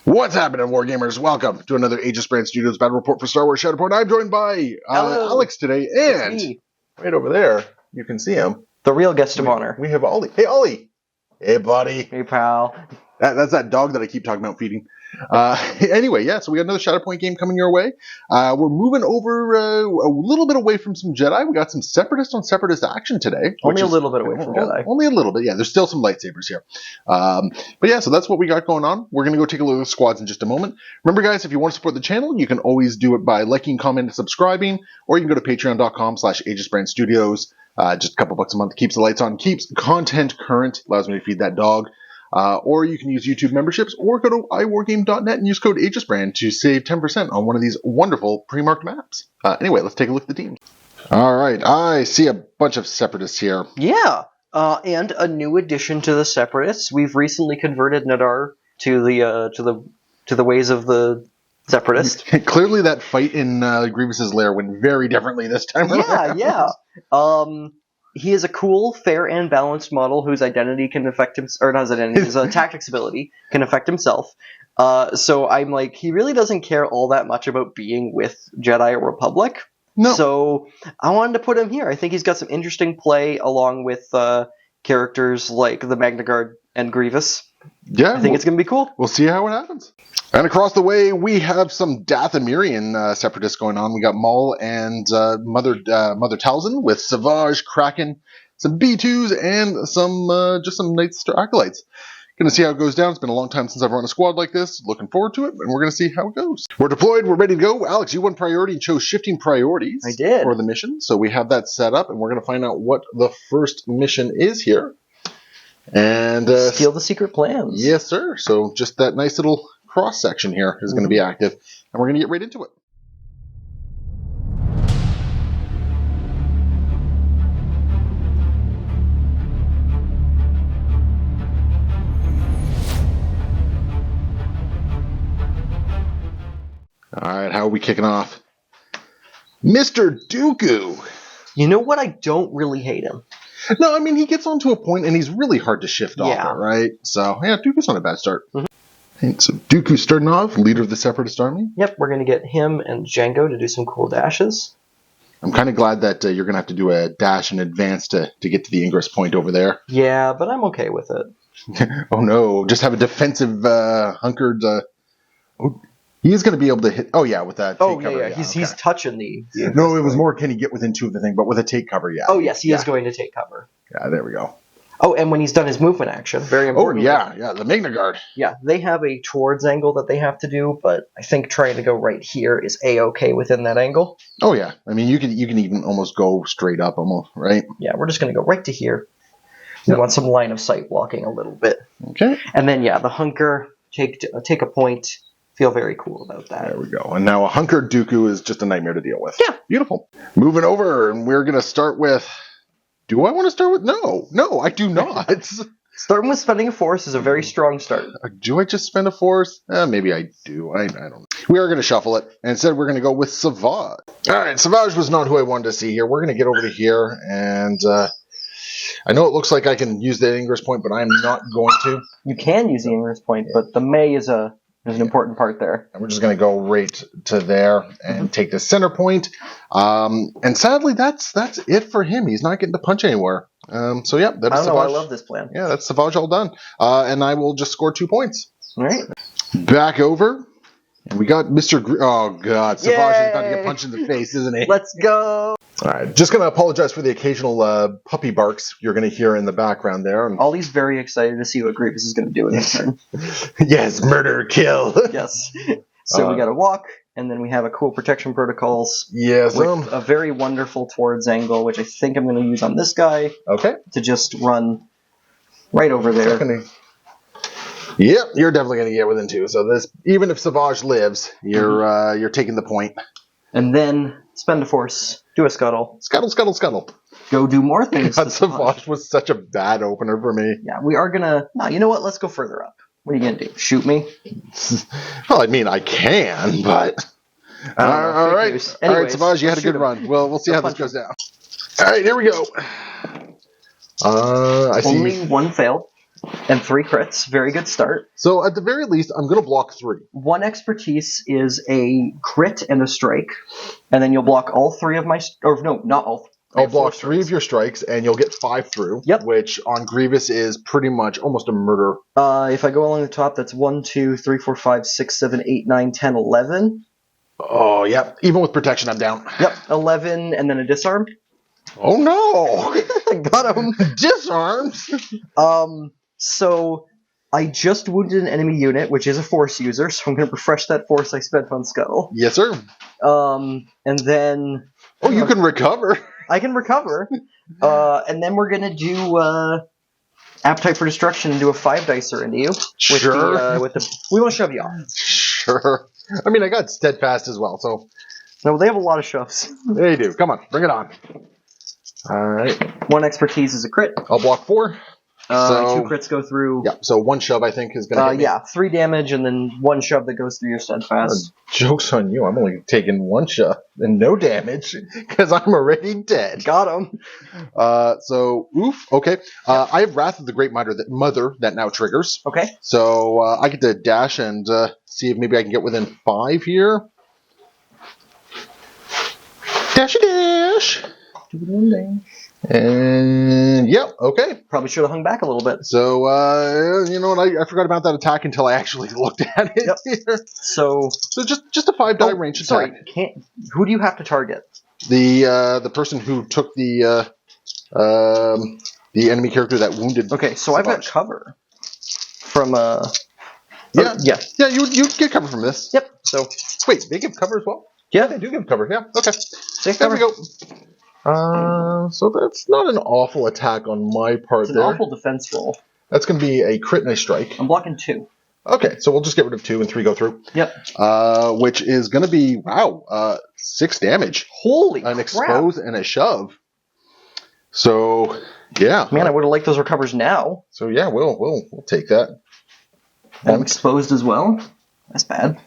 What's happening, Wargamers? Welcome to another Aegis Brand Studios Battle Report for Star Wars Shatterpoint. I'm joined by Alex today, and right over there, you can see him. The real guest of honor. We have Ollie. Hey, Ollie. Hey, buddy. Hey, pal. That's that dog that I keep talking about feeding. Anyway, yeah, so we got another Shatterpoint game coming your way. We're moving over a little bit away from some Jedi. We got some Separatist on Separatist action today. Only a little bit away from Jedi. Only a little bit, yeah. There's still some lightsabers here. But yeah, so that's what we got going on. We're going to go take a look at the squads in just a moment. Remember, guys, if you want to support the channel, you can always do it by liking, commenting, and subscribing, or you can go to patreon.com/AegisBrandStudios. Just a couple bucks a month. Keeps the lights on, keeps content current, allows me to feed that dog. Or you can use YouTube memberships, or go to iWargame.net and use code AegisBrand to save 10% on one of these wonderful pre-marked maps. Anyway, let's take a look at the teams. All right, I see a bunch of Separatists here. Yeah, and a new addition to the Separatists. We've recently converted Nadar to the ways of the Separatist. Clearly, that fight in Grievous's lair went very differently this time around. Yeah. He is a cool, fair, and balanced model whose identity can affect him, or not his identity, his tactics ability can affect himself. So I'm like, he really doesn't care all that much about being with Jedi or Republic. No. So I wanted to put him here. I think he's got some interesting play along with characters like the Magna Guard and Grievous. Yeah, I think it's going to be cool. We'll see how it happens. And across the way, we have some Dathomirian Separatists going on. We got Maul and Mother Talzin with Savage, Kraken, some B2s, and just some Night Star Acolytes. Going to see how it goes down. It's been a long time since I've run a squad like this. Looking forward to it, and we're going to see how it goes. We're deployed. We're ready to go. Alex, you won priority and chose shifting priorities. I did. For the mission. So we have that set up, and we're going to find out what the first mission is here. And steal the secret plans. Yes, sir. So just that nice little cross section here is going to be active, and we're going to get right into it. All right, how are we kicking off? Mr. Dooku. You know what? I don't really hate him. No, I mean, he gets onto a point, and he's really hard to shift off it, right? So, yeah, Dooku's not a bad start. And so Dooku starting off, leader of the Separatist army. Yep, we're going to get him and Django to do some cool dashes. I'm kind of glad that you're going to have to do a dash in advance to get to the ingress point over there. Yeah, but I'm okay with it. Oh, no. Just have a defensive hunkered... he is going to be able to hit... Oh, yeah, with that take cover. Yeah. He's touching the... No, it was more can he get within two of the thing, but with a take cover, yeah. Oh, yes, he is going to take cover. Yeah, there we go. Oh, and when he's done his movement action, very important. Oh, yeah, the Magna Guard. Yeah, they have a towards angle that they have to do, but I think trying to go right here is A-okay within that angle. Oh, yeah. I mean, you can even almost go straight up, almost, right? Yeah, we're just going to go right to here. We want some line of sight walking a little bit. Okay. And then, yeah, the hunker, take a point, feel very cool about that. There we go. And now a hunkered Dooku is just a nightmare to deal with. Yeah. Beautiful. Moving over, and we're going to start with... Do I want to start with... No, I do not. Starting with spending a force is a very strong start. Do I just spend a force? Maybe I do. I don't know. We are going to shuffle it. And instead, we're going to go with Savage. All right, Savage was not who I wanted to see here. We're going to get over to here. And I know it looks like I can use the ingress point, but I'm not going to. You can use the ingress point, but the May is an important part there. And we're just going to go right to there and take the center point. And sadly, that's it for him. He's not getting to punch anywhere. So, yeah, that is Savage. I love this plan. Yeah, that's Savage all done. And I will just score 2 points. All right. Back over. And we got Mr. Oh, God. Savage is about to get punched in the face, isn't he? Let's go. All right. Just going to apologize for the occasional puppy barks you're going to hear in the background there. Ollie's very excited to see what Grievous is going to do in this turn. Yes, murder, kill. Yes. So we got to walk, and then we have a cool protection protocols. Yes. With a very wonderful towards angle, which I think I'm going to use on this guy. Okay. To just run right over there. Yep, you're definitely going to get within 2. So this, even if Savage lives, you're taking the point. And then spend a force, do a scuttle. Scuttle, scuttle, scuttle. Go do more things. God, Savage was such a bad opener for me. Yeah, we are gonna. No, you know what? Let's go further up. What are you gonna do? Shoot me? Well, I mean, I can, but all right, Savage, you had a good run. Well, we'll see how this goes down. All right, here we go. I see. Only one failed and 3 crits. Very good start. So at the very least, I'm going to block 3. 1 expertise is a crit and a strike, and then you'll block all 3 of my. Or no, not all. I'll block 3 of your strikes, and you'll get 5 through. Yep. Which on Grievous is pretty much almost a murder. If I go along the top, that's 1, 2, 3, 4, 5, 6, 7, 8, 9, 10, 11. Oh, yep. Even with protection, I'm down. Yep, 11, and then a disarm. Oh no! Got him. Disarmed. So I just wounded an enemy unit, which is a force user, so I'm going to refresh that force I spent on Scuttle. Yes, sir. And then... Oh, you can recover. I can recover. And then we're going to do Appetite for Destruction and do a 5-dicer into you. Sure. We want to shove you off. Sure. I mean, I got Steadfast as well, so... No, they have a lot of shoves. They do. Come on, bring it on. All right. 1 expertise is a crit. I'll block 4. 2 crits go through. Yeah, so 1 shove, I think, is going to hit me. Yeah, 3 damage, and then 1 shove that goes through your Steadfast. Joke's on you. I'm only taking 1 shove and no damage because I'm already dead. Got him. So, oof. Okay. I have Wrath of the Great Mother that now triggers. Okay. So I get to dash and see if maybe I can get within 5 here. Dashy dash. And yep, okay. Probably should have hung back a little bit. So you know what? I forgot about that attack until I actually looked at it. Yep. So just a 5-die range attack. Sorry, who do you have to target? The person who took the enemy character that wounded. Okay, so I've got cover from Yeah. Yeah, you get cover from this. Yep. So wait, they give cover as well? Yeah, they do give cover. Yeah. Okay. There we go. So that's not an awful attack on my part. It's an awful defense roll. That's going to be a crit and a strike. I'm blocking 2. Okay, so we'll just get rid of 2 and 3 go through. Yep. Which is going to be 6 damage. Holy crap! An crap. expose and a shove. So yeah. Man, I would have liked those recovers now. So yeah, we'll take that. I'm exposed as well. That's bad.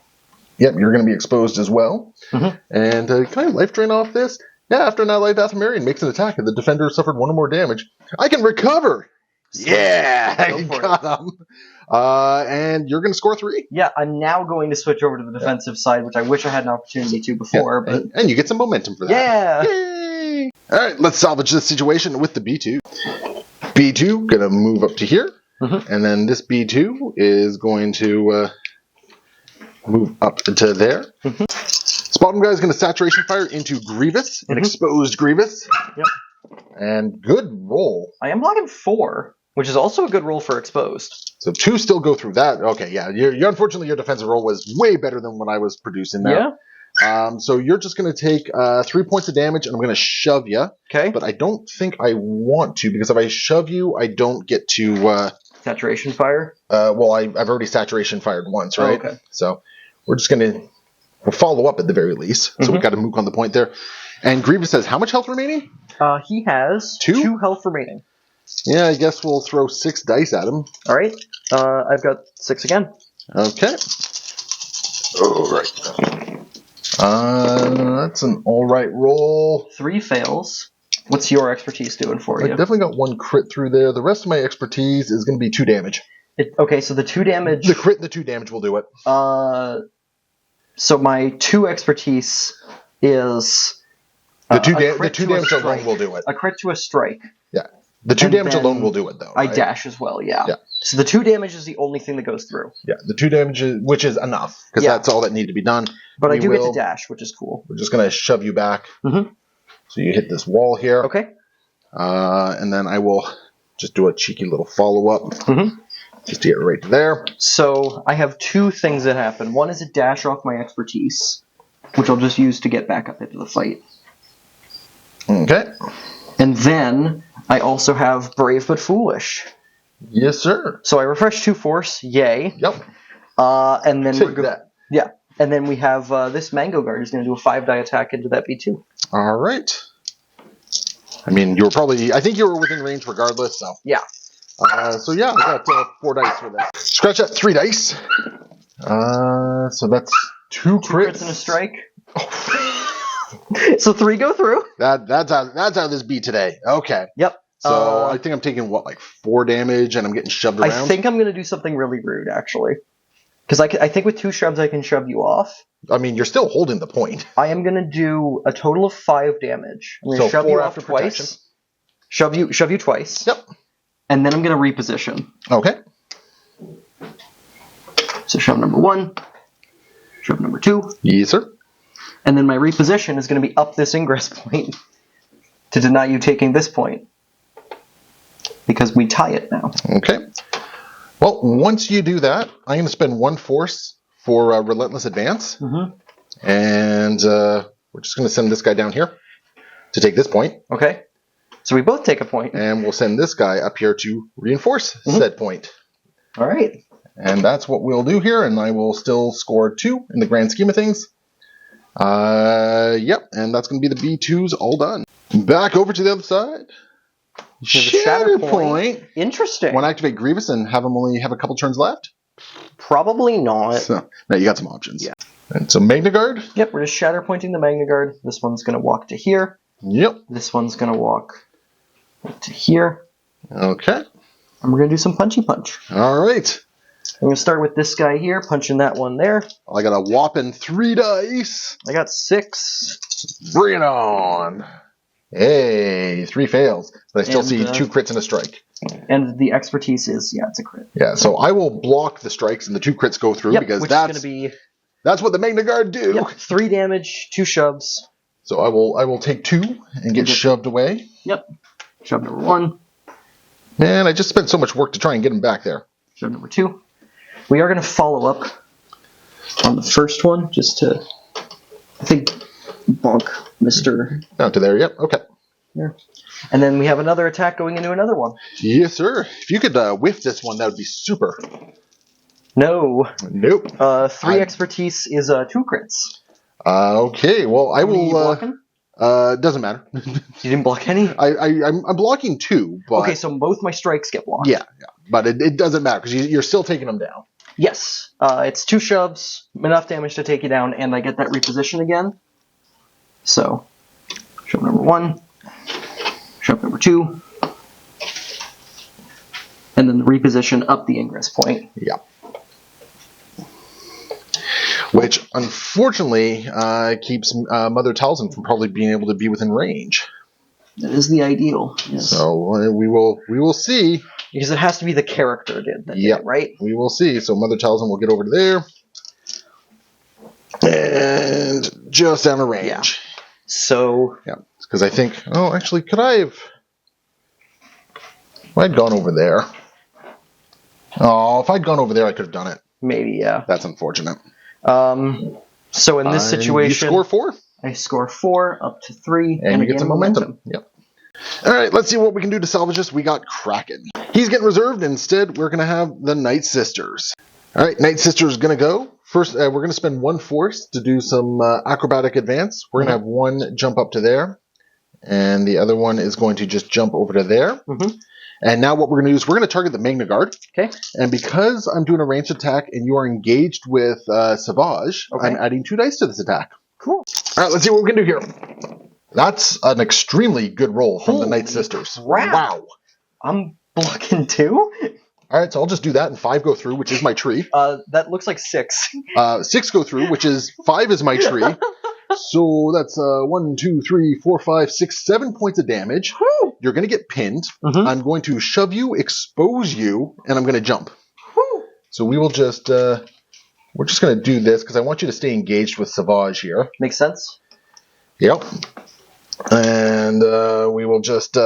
Yep, you're going to be exposed as well. Mm-hmm. And can I life drain off this? Yeah, after an ally Dathomir makes an attack and the defender suffered 1 or more damage, I can recover! Yeah! I got him! And you're going to score 3? Yeah, I'm now going to switch over to the defensive side, which I wish I had an opportunity to before. Yeah, but and you get some momentum for that. Yeah! Yay! Alright, let's salvage this situation with the B2. B2, going to move up to here. Mm-hmm. And then this B2 is going to move up to there. Mm-hmm. Bottom guy is going to saturation fire into Grievous, an exposed Grievous. Yep. And good roll. I am blocking 4, which is also a good roll for exposed. So 2 still go through that. Okay, yeah. Unfortunately, your defensive roll was way better than what I was producing there. Yeah. So you're just going to take 3 points of damage, and I'm going to shove you. Okay. But I don't think I want to, because if I shove you, I don't get to... saturation fire? Well, I've already saturation fired once, right? Oh, okay. So we're just going to... We'll follow up at the very least. So we've got to mook on the point there. And Grievous has how much health remaining? He has 2 health remaining. Yeah, I guess we'll throw 6 dice at him. All right. I've got 6 again. Okay. All right. That's an all right roll. 3 fails. What's your expertise doing for you? I definitely got 1 crit through there. The rest of my expertise is going to be 2 damage. Okay, so the 2 damage... The crit and the 2 damage will do it. So my 2 expertise is the 2 damage alone will do it. A crit to a strike. Yeah, the 2 damage alone will do it though. Right? I dash as well. Yeah. So the 2 damage is the only thing that goes through. Yeah, the 2 damage, which is enough because that's all that needed to be done. But I do get to dash, which is cool. We're just gonna shove you back. Mm-hmm. So you hit this wall here. Okay. And then I will just do a cheeky little follow up. Mm-hmm. Just to get right there. So I have 2 things that happen. One is a dash off my expertise, which I'll just use to get back up into the fight. Okay. And then I also have Brave but Foolish. Yes, sir. So I refresh 2 force. Yay. Yep. And then Take that. Yeah. And then we have this Mango Guard is going to do a 5-die attack into that B2. All right. I mean, you were probably... I think you were within range regardless, so... Yeah. So yeah, I got 4 dice for that. Scratch that 3 dice. So that's 2 crits and a strike. So 3 go through. That's how this beat today. Okay. Yep. So I think I'm taking, what, like 4 damage, and I'm getting shoved around? I think I'm going to do something really rude, actually. Because I think with 2 shoves I can shove you off. I mean, you're still holding the point. I am going to do a total of 5 damage. I'm going to shove you off twice. Shove you twice. Yep. And then I'm going to reposition. Okay. So shove number 1. Shove number 2. Yes, sir. And then my reposition is going to be up this ingress point to deny you taking this point. Because we tie it now. Okay. Well, once you do that, I'm going to spend 1 force for Relentless Advance. Mm-hmm. And we're just going to send this guy down here to take this point. Okay. So we both take a point. And we'll send this guy up here to reinforce said point. All right. And that's what we'll do here, and I will still score 2 in the grand scheme of things. Yep, and that's going to be the B2s all done. Back over to the other side. Shatterpoint. Interesting. Want to activate Grievous and have him only have a couple turns left? Probably not. So, now you got some options. Yeah. And so Magna Guard. Yep, we're just Shatterpointing the Magna Guard. This one's going to walk to here. Yep. This one's going to walk to here. Okay. And we're going to do some punchy punch. All right. I'm going to start with this guy here, punching that one there. I got a whopping 3 dice. I got 6. Bring it on. Hey, 3 fails. But I still see 2 crits and a strike. And the expertise is, yeah, it's a crit. Yeah, so I will block the strikes and the 2 crits go through because that's what the Magna Guard do. Yep, 3 damage, 2 shoves. So I will take 2 and get shoved away. Yep. Shove number 1. Man, I just spent so much work to try and get him back there. Shove number 2. We are going to follow up on the first one, just to, I think, bonk Mr. Down to there, yep, okay. Here. And then we have another attack going into another one. Yes, sir. If you could whiff this one, that would be super. No. Nope. 3 expertise is 2 crits. Okay, well, I will... Are you blocking? Doesn't matter. You didn't block any? I'm blocking 2, but... Okay, so both my strikes get blocked. Yeah, but it doesn't matter, because you're still taking them down. Yes. It's 2 shoves, enough damage to take you down, and I get that reposition again. So, shove number 1, shove number 2, and then the reposition up the ingress point. Yeah. Which, unfortunately, keeps Mother Talzin from probably being able to be within range. That is the ideal. Yes. So we will see. Because it has to be the character that did it, right? We will see. So Mother Talzin will get over to there. And just down the range. Yeah. So... Yeah, because I think... Oh, actually, could I have... If I'd gone over there... Oh, if I'd gone over there, I could have done it. Maybe, yeah. That's unfortunate. So in this situation... You score 4? I score 4, up to 3, and you get some momentum. Yep. Alright, let's see what we can do to salvage this. We got Kraken. He's getting reserved. Instead, we're going to have the Night Sisters. Alright, Night Sisters going to go. First, we're going to spend 1 force to do some acrobatic advance. We're going to have 1 jump up to there. And the other one is going to just jump over to there. Mm-hmm. And now what we're going to do is we're going to target the Magna Guard. Okay. And because I'm doing a ranged attack and you are engaged with Savage, I'm adding 2 dice to this attack. Cool. Alright, let's see what we can do here. That's an extremely good roll from the Night Sisters. Wow. I'm blocking 2? Alright, so I'll just do that, and 5 go through, which is my tree. That looks like 6. 6 go through, which is 5 is my tree. So that's 1, 2, 3, 4, 5, 6, 7 points of damage. Woo. You're going to get pinned. Mm-hmm. I'm going to shove you, expose you, and I'm going to jump. Woo. So we will just... we're just going to do this, because I want you to stay engaged with Savage here. Makes sense. Yep. And we will just...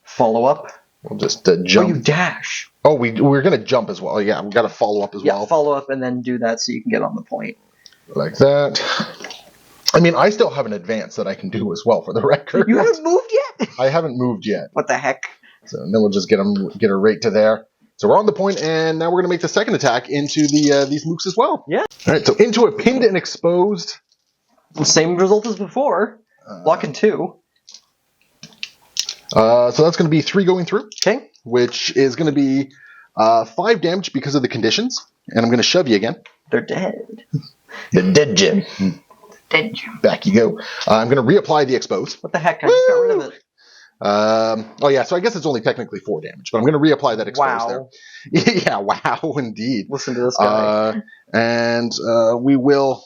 follow up. We'll just jump. Oh, you dash. Oh, we're going to jump as well. Yeah, we've got to follow up as well. Yeah, follow up and then do that so you can get on the point. Like that. I mean, I still have an advance that I can do as well, for the record. You haven't moved yet? I haven't moved yet. What the heck? So then we'll just get her right to there. So we're on the point, and now we're going to make the second attack into these mooks as well. Yeah. All right, so into a pinned and exposed. Same result as before. Blocking 2. So that's going to be 3 going through. Okay. Which is going to be 5 damage because of the conditions. And I'm going to shove you again. They're dead. The dead Jim. Dead Jim. Back you go. I'm going to reapply the expose. What the heck? I just got rid of it. Oh yeah, so I guess it's only technically 4 damage, but I'm going to reapply that expose there. Yeah, wow, indeed. Listen to this guy. And we will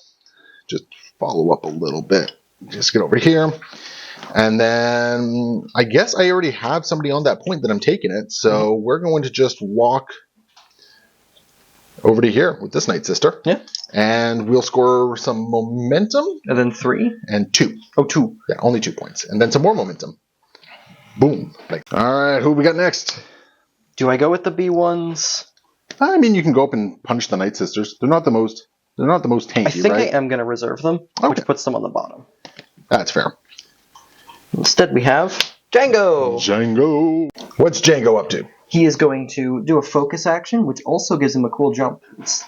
just follow up a little bit. Just get over here. And then I guess I already have somebody on that point that I'm taking it, so we're going to just walk over to here with this Night Sister. Yeah. And we'll score some momentum. And then 3? And 2. Oh, 2. Yeah, only 2 points. And then some more momentum. Boom. Alright, who we got next? Do I go with the B1s? I mean, you can go up and punch the Night Sisters. They're not the most tanky, I think right? I am going to reserve them, which puts them on the bottom. That's fair. Instead, we have Django. Django. What's Django up to? He is going to do a focus action, which also gives him a cool jump. It's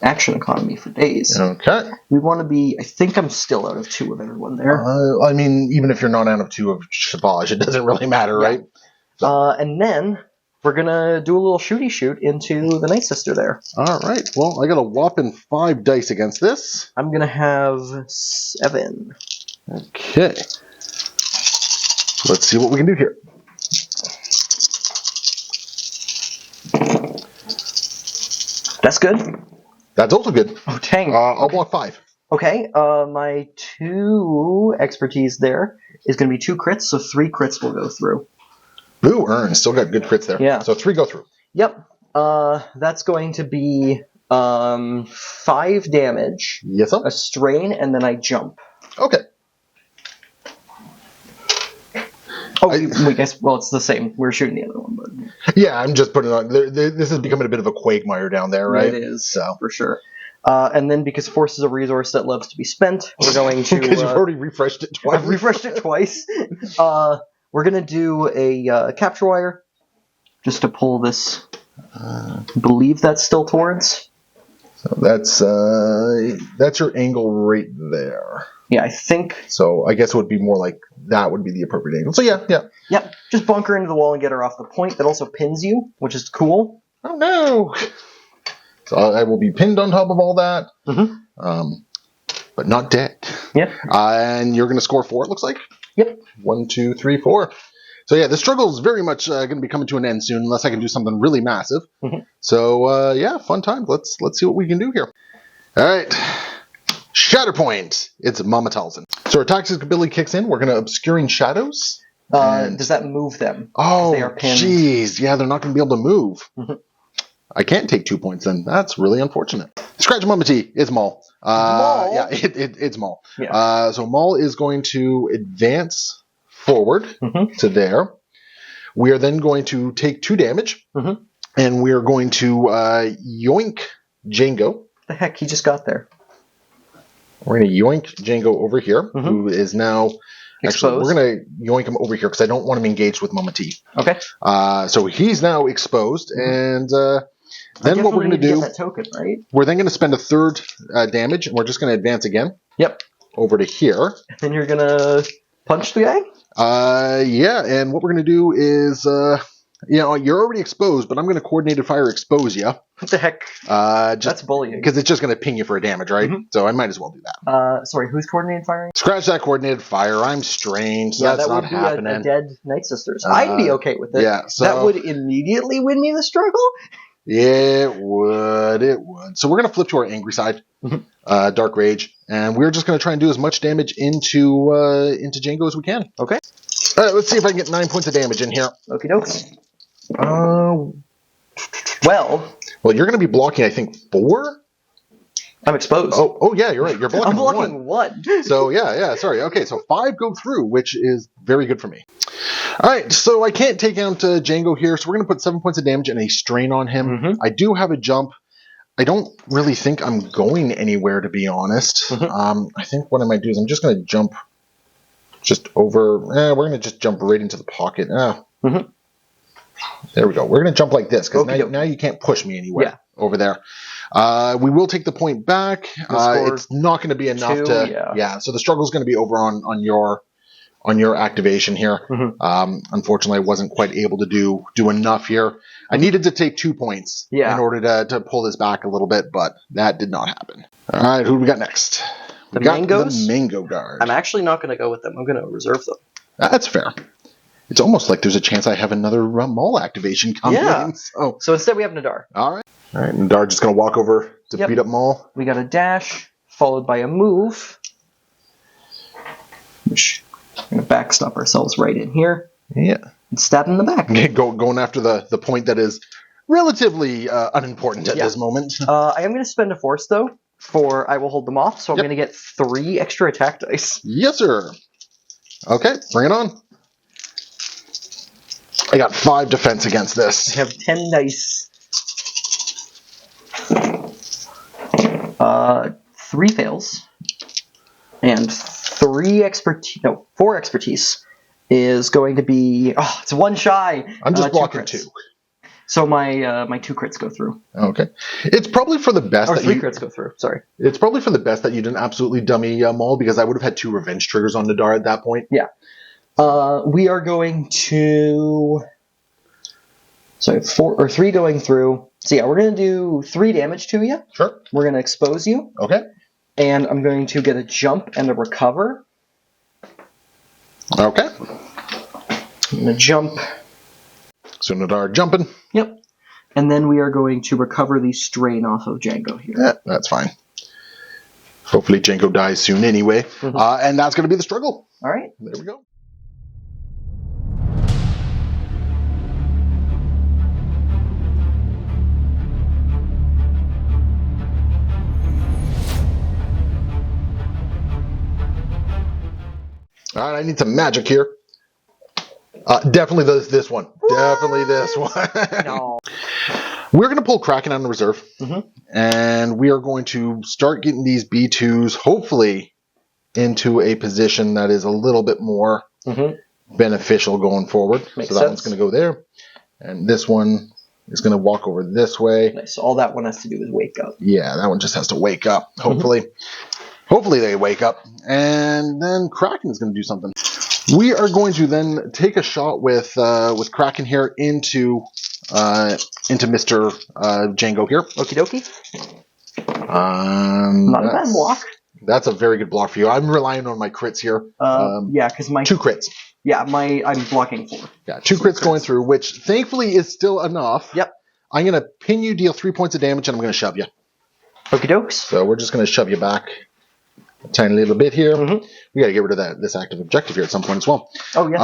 action economy for days. Okay. We want to be... I think I'm still out of 2 of everyone there. I mean, even if you're not out of 2 of Savage, it doesn't really matter, right? And then we're going to do a little shooty shoot into the Night Sister there. All right. Well, I got a whopping 5 dice against this. I'm going to have 7. Okay. Let's see what we can do here. That's good. That's also good. Oh, dang. I'll block 5. Okay, my 2 expertise there is going to be 2 crits, so 3 crits will go through. Ooh, earn. Still got good crits there. Yeah. So 3 go through. Yep. That's going to be 5 damage, Yes, sir. a strain, and then I jump. Okay. Oh, we guess. Well, it's the same. We're shooting the other one, but Yeah, I'm just putting on. This is becoming a bit of a quagmire down there, right? it is So for sure. And then because force is a resource that loves to be spent, we're going to. Because you've already refreshed it twice. I've refreshed it twice. We're gonna do a capture wire, just to pull this. I believe that's still towards. So that's your angle right there. Yeah, I think. So I guess it would be more like that would be the appropriate angle. So yeah. Yep, just bunker into the wall and get her off the point. That also pins you, which is cool. Oh no! So I will be pinned on top of all that, but not dead. Yeah. And you're going to score 4, it looks like? Yep. 1, 2, 3, 4. So yeah, the struggle is very much going to be coming to an end soon, unless I can do something really massive. So yeah, fun time. Let's see what we can do here. All right. Shatterpoint. It's Mama Talzin. So our toxic ability kicks in. We're going to Obscuring Shadows. Does that move them? Oh, they are pinned. jeez. Yeah, they're not going to be able to move. I can't take 2 points then. That's really unfortunate. Scratch Mama T. It's Maul. Maul? Yeah, it's Maul. Yeah. So Maul is going to advance forward to there. We are then going to take 2 damage. And we are going to yoink Django. The heck, he just got there. We're going to yoink Django over here, who is now... Actually, Exposed. we're going to yoink him over here because I don't want him engaged with Mama T. Okay. So he's now exposed, and then what we're going to do... Get that token, right? We're then going to spend a 3rd damage, and we're just going to advance again. Yep. Over to here. Then you're going to punch the guy? Yeah, and what we're going to do is... you're already exposed, but I'm going to coordinated fire expose you. What the heck? That's bullying. Because it's just going to ping you for a damage, right? So I might as well do that. Sorry, who's coordinated firing? Scratch that coordinated fire. I'm strained, so that's not happening. That would be a dead Night Sisters. I'd be okay with it. Yeah, so that would immediately win me the struggle? Yeah, it would. So we're going to flip to our angry side, Dark Rage, and we're just going to try and do as much damage into Django as we can. Okay. All right, let's see if I can get 9 points of damage in here. Okie dokes. Well, you're going to be blocking, I think, 4? I'm exposed. Oh, yeah, you're right. You're blocking I'm blocking 1. So, yeah, sorry. Okay, so 5 go through, which is very good for me. All right, so I can't take out Django here, so we're going to put 7 points of damage and a strain on him. I do have a jump. I don't really think I'm going anywhere, to be honest. I think what I might do is I'm just going to jump just over... we're going to just jump right into the pocket. There we go. We're going to jump like this, because Okey-doke. now you can't push me anywhere Yeah. over there. We will take the point back. It's not going to be enough 2, to... Yeah, so the struggle is going to be over on your activation here. Unfortunately, I wasn't quite able to do enough here. I needed to take 2 points in order to pull this back a little bit, but that did not happen. All right, who do we got next? The We got mangoes? the mango guard. I'm actually not going to go with them. I'm going to reserve them. That's fair. It's almost like there's a chance I have another mall activation coming. Yeah. So instead we have Nadar. all right. All right, Nadar just going to walk over to beat up Maul. We got a dash, followed by a move. Which we're going to backstop ourselves right in here. Yeah. And stab in the back. Going after the point that is relatively unimportant at this moment. I am going to spend a force, though, for I will hold them off, so I'm going to get 3 extra attack dice. Yes, sir. Okay, bring it on. I got 5 defense against this. I have 10 dice. 3 fails. And 4 expertise is going to be... Oh, it's 1 shy. I'm just 2 blocking crits. 2. So my 2 crits go through. Okay. It's probably for the best Or that 3 you... crits go through, sorry. It's probably for the best that you didn't absolutely dummy Maul, because I would have had 2 revenge triggers on Nadar at that point. Yeah. We are going to... So 3 going through. So yeah, we're going to do 3 damage to you. Sure. We're going to expose you. Okay. And I'm going to get a jump and a recover. Okay. I'm going to jump. So Nadar jumping. Yep. And then we are going to recover the strain off of Django here. Yeah, that's fine. Hopefully Django dies soon anyway. And that's going to be the struggle. All right. There we go. All right, I need some magic here. Definitely this one. What? Definitely this one. No. We're going to pull Kraken out of reserve, and we are going to start getting these B2s, hopefully, into a position that is a little bit more beneficial going forward. Makes so that sense. one's going to go there, and this one is going to walk over this way. Nice. All that one has to do is wake up. Yeah, that one just has to wake up, hopefully. Hopefully they wake up, and then Kraken is going to do something. We are going to then take a shot with Kraken here into Mr. Django here. Okie dokie. Not a bad block. That's a very good block for you. I'm relying on my crits here. Yeah, because my 2 crits. Yeah, I'm blocking 4. Yeah, 2 crits going through, which thankfully is still enough. Yep. I'm going to pin you, deal 3 points of damage, and I'm going to shove you. Okie dokes. So we're just going to shove you back a tiny little bit here. We got to get rid of this active objective here at some point as well. Oh, yes.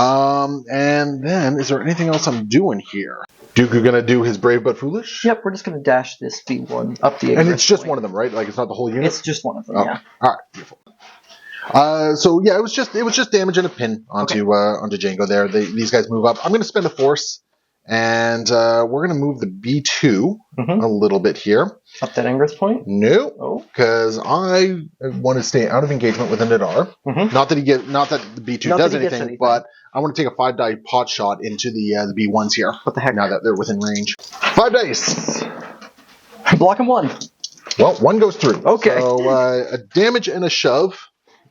And then, is there anything else I'm doing here? Dooku going to do his brave but foolish? Yep, we're just going to dash this B1 up the... And it's just one of them, right? Like, it's not the whole unit? It's just one of them, yeah. All right, beautiful. So yeah, it was just damage and a pin onto Django there. These guys move up. I'm going to spend a force, and we're going to move the B2 a little bit here. Up that Ingress point? No, because I want to stay out of engagement with a Nadar. Not that the B2 does anything, but I want to take a 5-die pot shot into the B1s here. What the heck? Now that they're within range. 5 dice. Block him 1. Well, 1 goes through. Okay. So a damage and a shove.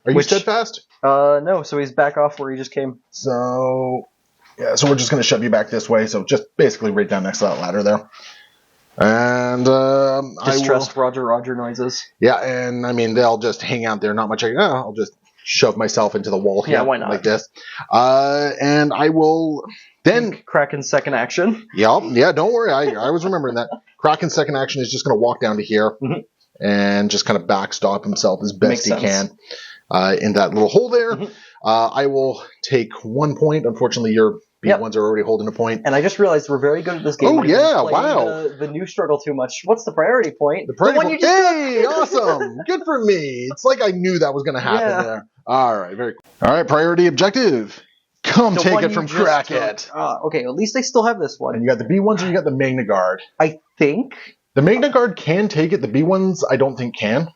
Are you steadfast? No, so he's back off where he just came. So, yeah, so we're just going to shove you back this way. So just basically right down next to that ladder there. And Distressed Roger noises. Yeah, and I mean, they'll just hang out there. Not much. I'll just shove myself into the wall here. Yeah, why not? Like this. And I will then... Kraken's second action. Yeah, don't worry. I was remembering that. Kraken's second action is just going to walk down to here and just kind of backstop himself as best he can in that little hole there. I will take 1 point. Unfortunately, your B1s are already holding a point. And I just realized we're very good at this game. Oh, yeah, wow. The new struggle too much. What's the priority point? The one you just hey, awesome. Good for me. It's like I knew that was going to happen there. All right, very cool. All right, priority objective. Come take it from Kraken. Okay, at least I still have this one. And you got the B1s or you got the Magna Guard? I think. The Magna Guard can take it. The B1s I don't think can.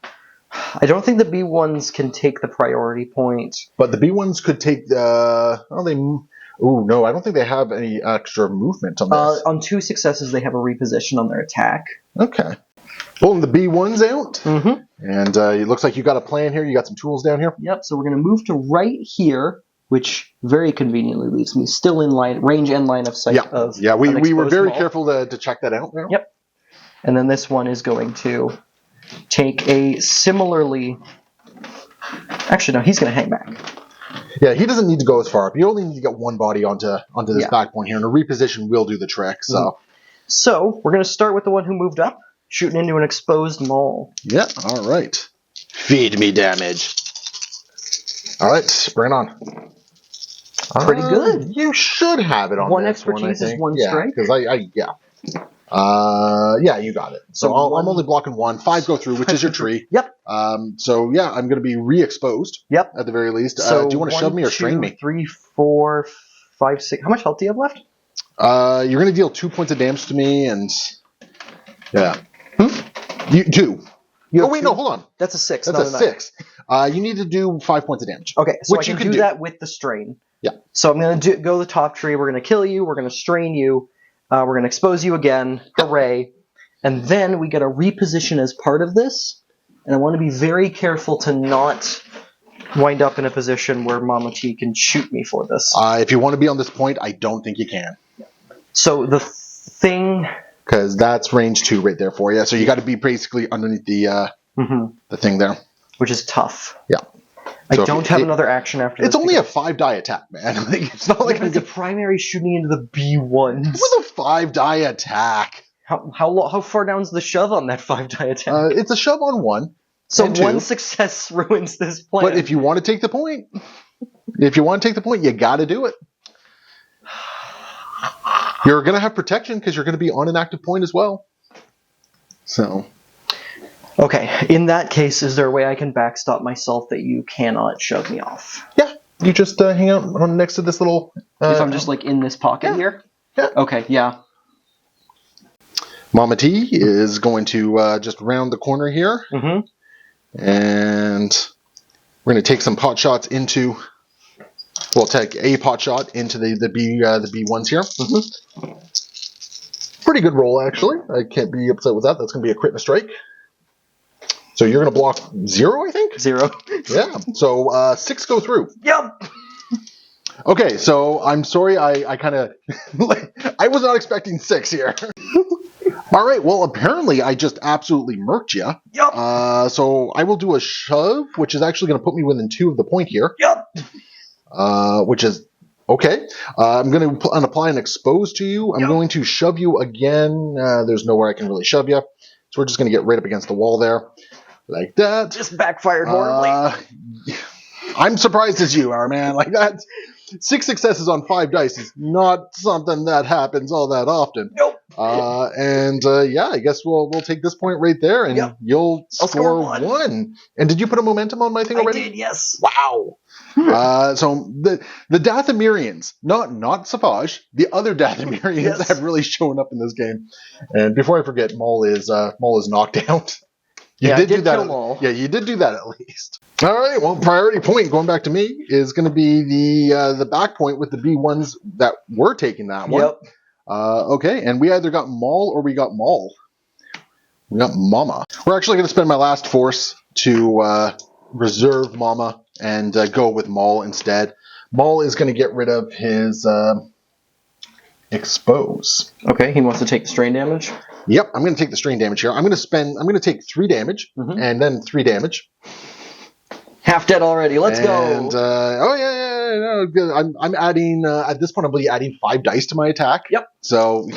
I don't think the B1s can take the priority point. But the B1s could take the... Ooh, no, I don't think they have any extra movement on this. On 2 successes, they have a reposition on their attack. Okay. Pulling the B1s out. Mm-hmm. And it looks like you got a plan here. You got some tools down here. Yep, so we're going to move to right here, which very conveniently leaves me still in range and line of sight of we were very Maul. careful to check that out. Now. Yep. And then this one is going to take a similarly... Actually, no, he's going to hang back. Yeah, he doesn't need to go as far up. You only need to get one body onto this back point here, and a reposition will do the trick. So we're going to start with the one who moved up, shooting into an exposed Maul. Yeah, all right. Feed me damage. All right, bring it on. Pretty good. You should have it on one this expertise one, I is think. one yeah, strike. because you got it. So I'm only blocking 1. 5 go through, which is your tree. Yep. So yeah, I'm going to be re-exposed. Yep. At the very least. So do you want to shove me or strain me? 3, 4, 5, 6. How much health do you have left? You're going to deal 2 points of damage to me, and yeah. You 2. You oh have wait, 2? no, hold on. That's a 6. That's not a a 9. 6. You need to do 5 points of damage. Okay, so which I can you can do that with the strain. Yeah. So I'm going to go the top tree. We're going to kill you. We're going to strain you. We're going to expose you again. Hooray. And then we get a reposition as part of this. And I want to be very careful to not wind up in a position where Mama T can shoot me for this. If you want to be on this point, I don't think you can. So the thing... Because that's range 2 right there for you. So you got to be basically underneath the thing there. Which is tough. Yeah. I don't have another action after this. It's only a 5-die attack, man. It's not like it's a primary shooting into the B1s. With a 5-die attack. How far down's the shove on that 5-die attack? It's a shove on 1. So and 1 2. success ruins this plan. But if you want to take the point, you got to do it. You're going to have protection because you're going to be on an active point as well. So... Okay, in that case, is there a way I can backstop myself that you cannot shove me off? Yeah, you just hang out next to this little... if I'm just like in this pocket here? Yeah. Okay, yeah. Mama T is going to just round the corner here. Mm-hmm. And we're going to take some pot shots into... We'll take a pot shot into the B1s here. Mm-hmm. Pretty good roll, actually. I can't be upset with that. That's going to be a crit and a strike. So you're going to block 0, I think? 0. Yeah. So 6 go through. Yep. Okay, so I'm sorry. I kind of... I was not expecting 6 here. All right. Well, apparently I just absolutely murked you. Yep. So I will do a shove, which is actually going to put me within 2 of the point here. Yep. Which is... Okay. I'm going to apply an expose to you. I'm going to shove you again. There's nowhere I can really shove you. So we're just going to get right up against the wall there. Like that. Just backfired horribly. I'm surprised as you are, man. Like that. 6 successes on 5 dice is not something that happens all that often. Nope. Yeah, I guess we'll take this point right there, and you'll score 1. And did you put a momentum on my thing already? I did, yes. Wow. So the Dathomirians, not Savage, the other Dathomirians have really shown up in this game. And before I forget, Maul is knocked out. You did do that. Yeah, you did do that at least. All right. Well, priority point going back to me is going to be the back point with the B1s that were taking that one. Yep. Okay, and we either got Maul or we got Maul. We got Mama. We're actually going to spend my last force to reserve Mama and go with Maul instead. Maul is going to get rid of his expose. Okay, he wants to take the strain damage. Yep, I'm going to take the strain damage here. I'm going to take 3 damage and then 3 damage. Half dead already. Let's go. And I'm adding at this point. I'll be adding 5 dice to my attack. Yep. So,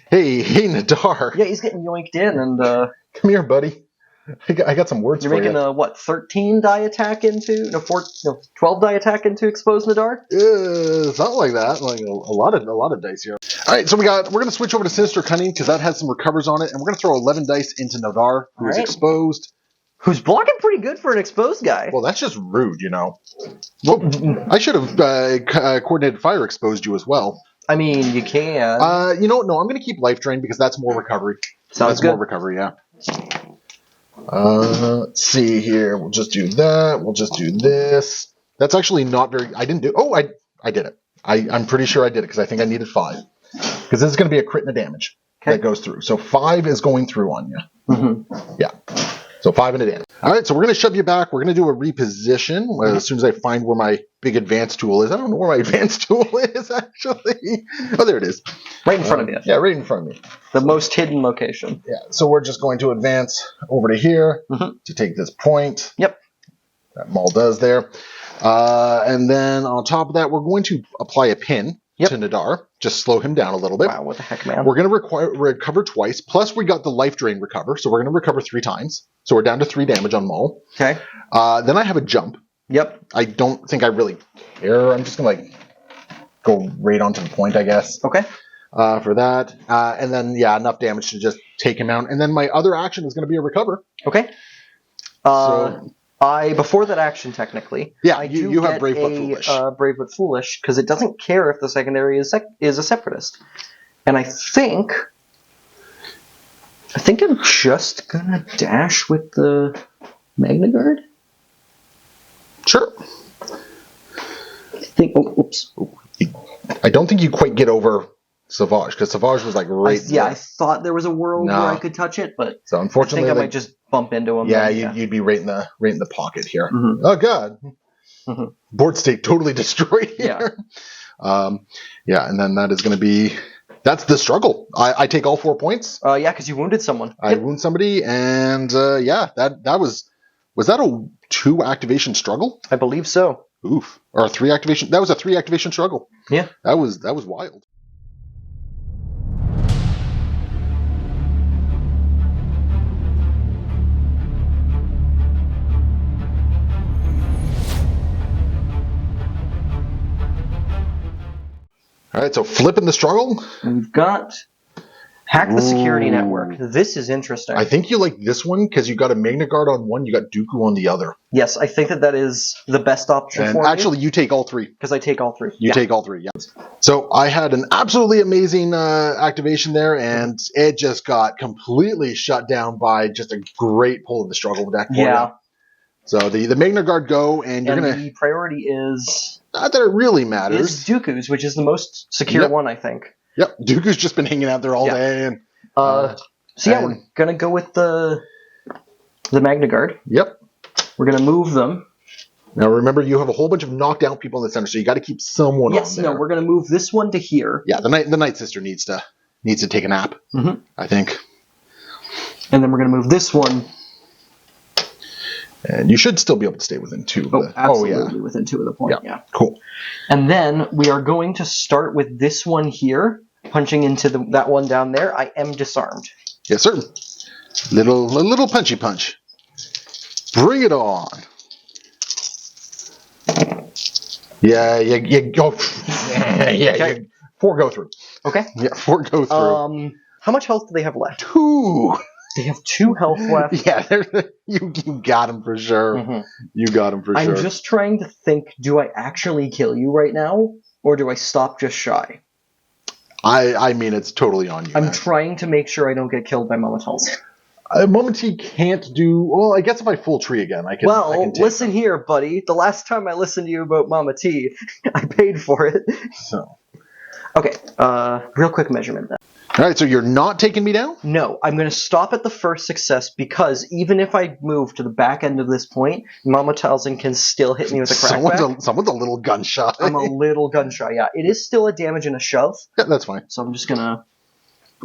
hey Nadar. Yeah, he's getting yoinked in, and come here, buddy. I got some words for you. You're making a 13 die attack into 12 die attack into exposed Nadar? Something like that. Like a lot of dice here. All right, so we're going to switch over to Sinister Cunning because that has some recovers on it, and we're going to throw 11 dice into Nadar, who is exposed. Who's blocking pretty good for an exposed guy. Well, that's just rude, you know. Well, I should have coordinated fire exposed you as well. I mean, you can. You know what? No, I'm going to keep life drain because that's more recovery. Sounds good. More recovery, yeah. Let's see here. We'll just do that. We'll just do this. That's actually not very... I didn't do... Oh, I did it. I'm pretty sure I did it because I think I needed 5. Because this is going to be a crit and a damage that goes through. So 5 is going through on you. Mm-hmm. Yeah. So 5 and a damage. All right, so we're going to shove you back. We're going to do a reposition as soon as I find where my big advanced tool is. I don't know where my advanced tool is, actually. Oh, there it is. Right in front of you. Yeah, right in front of me. The most hidden location. Yeah, so we're just going to advance over to here to take this point. Yep. That Maul does there. And then on top of that, we're going to apply a pin to Nadar. Just slow him down a little bit. Wow, what the heck, man. We're going to recover twice. Plus, we got the life drain recover. So we're going to recover 3 times. So we're down to 3 damage on Maul. Okay. Then I have a jump. Yep. I don't think I really care. I'm just going to go right onto the point, I guess. Okay. For that. And then, yeah, enough damage to just take him out. And then my other action is going to be a recover. Okay. Before that action, technically, yeah, you have Brave but Foolish. Brave but Foolish, because it doesn't care if the secondary is a Separatist. And I think I'm just gonna dash with the Magna Guard. Sure. I think. Oh, oops. I don't think you quite get over Savage, because Savage was like right there. I thought there was a world where I could touch it, but so unfortunately, I think I might just bump into him. Yeah, you'd be right in the pocket here. Mm-hmm. Oh god, board state totally destroyed here. Yeah, and then that is going to be the struggle. I take all 4 points. Yeah, because you wounded someone. I wound somebody, and that was that a 2 activation struggle? I believe so. Oof, or a 3 activation. That was a 3 activation struggle. Yeah, that was wild. All right, so flipping the struggle. We've got Hack the Security Network. This is interesting. I think you like this one because you got a Magna Guard on one, you got Dooku on the other. Yes, I think that is the best option for actually, you take all 3. Because I take all 3. You take all 3, yes. So I had an absolutely amazing activation there, and it just got completely shut down by just a great pull in the struggle deck. Yeah. So the Magna Guard go, and you're going to... the priority is... Not that it really matters. Is Dooku's, which is the most secure one, I think. Yep, Dooku's just been hanging out there all day. And we're going to go with the Magna Guard. Yep. We're going to move them. Now remember, you have a whole bunch of knocked out people in the center, so you got to keep someone on there. No, we're going to move this one to here. Yeah, the Night Sister needs to take a nap, I think. And then we're going to move this one. And you should still be able to stay within 2. Absolutely within 2 of the point, yeah. Cool. And then we are going to start with this one here, punching into that one down there. I am disarmed. Yes, sir. Little punchy punch. Bring it on. Yeah, go. Yeah, 4 go through. Okay. Yeah, 4 go through. How much health do they have left? 2. They have 2 health left. Yeah, you got him for sure. You got him for sure. I'm just trying to think, do I actually kill you right now? Or do I stop just shy? I mean, it's totally on you. I'm trying to make sure I don't get killed by Mama Talzin. Mama T can't do... Well, I guess if I full tree again, I can... Well, listen here, buddy. The last time I listened to you about Mama T, I paid for it. So... Okay, real quick measurement then. All right, so you're not taking me down? No, I'm going to stop at the first success because even if I move to the back end of this point, Mama Talzin can still hit me with a crackback. Someone's a little gun shy. I'm a little gun shy, yeah. It is still a damage and a shove. Yeah, that's fine. So I'm just going to...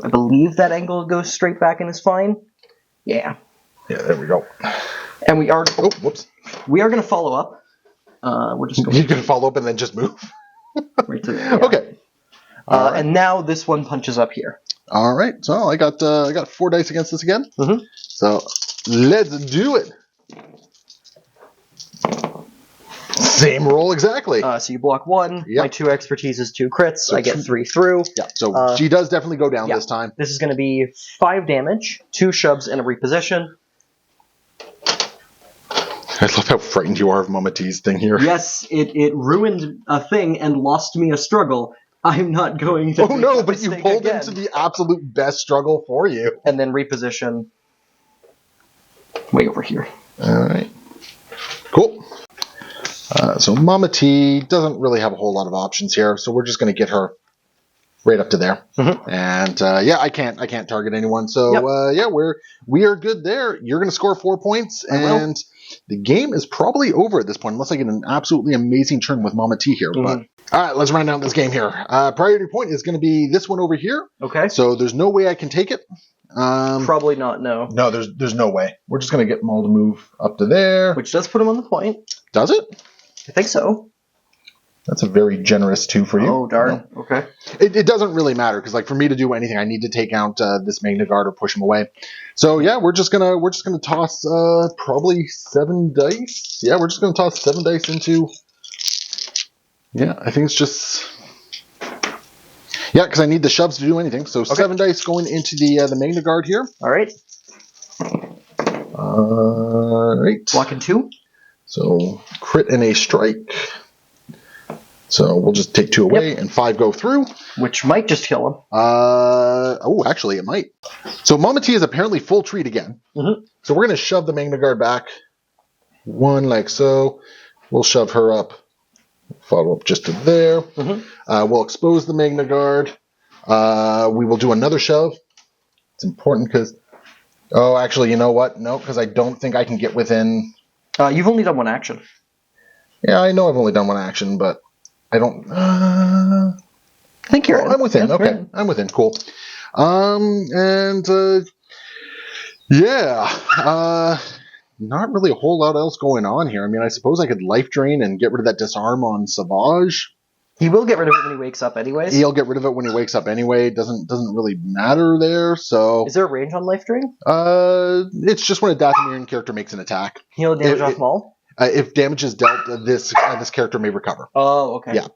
I believe that angle goes straight back and is fine. Yeah. Yeah, there we go. And we are... Oh, whoops. We are going to follow up. We're just going... You're going to follow up and then just move? Right to there, yeah. Okay. Right. And now this one punches up here. All right, so I got 4 dice against this again. So let's do it. Same roll exactly. So you block 1. Yep. My 2 expertise is 2 crits. So I get 3 through. Yeah. So she does definitely go down this time. This is going to be 5 damage, 2 shoves, and a reposition. I love how frightened you are of Mama T's thing here. Yes, it ruined a thing and lost me a struggle. I'm not going to. Oh no, but you pulled into the absolute best struggle for you. And then reposition way over here. All right. Cool. So Mama T doesn't really have a whole lot of options here, so we're just going to get her right up to there. And yeah, I can't target anyone. So yeah, we are good there. You're going to score 4 points, and the game is probably over at this point, unless I get an absolutely amazing turn with Mama T here. But all right, let's run down this game here. Priority point is going to be this one over here. Okay. So there's no way I can take it. Probably not. No. No, there's no way. We're just going to get them all to move up to there. Which does put him on the point. Does it? I think so. That's a very generous 2 for you. Oh, darn. No. Okay. It doesn't really matter, because like for me to do anything, I need to take out this Magna Guard or push him away. So yeah, we're just gonna toss probably 7 dice. Yeah, we're just gonna toss 7 dice into. Yeah, I think it's just. Yeah, because I need the shoves to do anything. So 7 dice going into the Magna Guard here. All right. Right. Blocking 2. So crit and a strike. So we'll just take 2 away, and 5 go through. Which might just kill him. Oh, actually, it might. So Mama T is apparently full treat again. So we're going to shove the Magna Guard back. 1 like so. We'll shove her up. Follow up just to there. We'll expose the Magna Guard. We will do another shove. It's important because... Oh, actually, you know what? No, because I don't think I can get within... You've only done 1 action. Yeah, I know I've only done 1 action, but... I don't. I think you're. I'm within. Okay, I'm within. Cool. Yeah. Not really a whole lot else going on here. I mean, I suppose I could life drain and get rid of that disarm on Savage. He will get rid of it when he wakes up, anyways. He'll get rid of it when he wakes up anyway. Doesn't really matter there. So. Is there a range on life drain? It's just when a Dathomir character makes an attack. He'll damage off them all. If damage is dealt, this character may recover. Oh, okay. Yeah.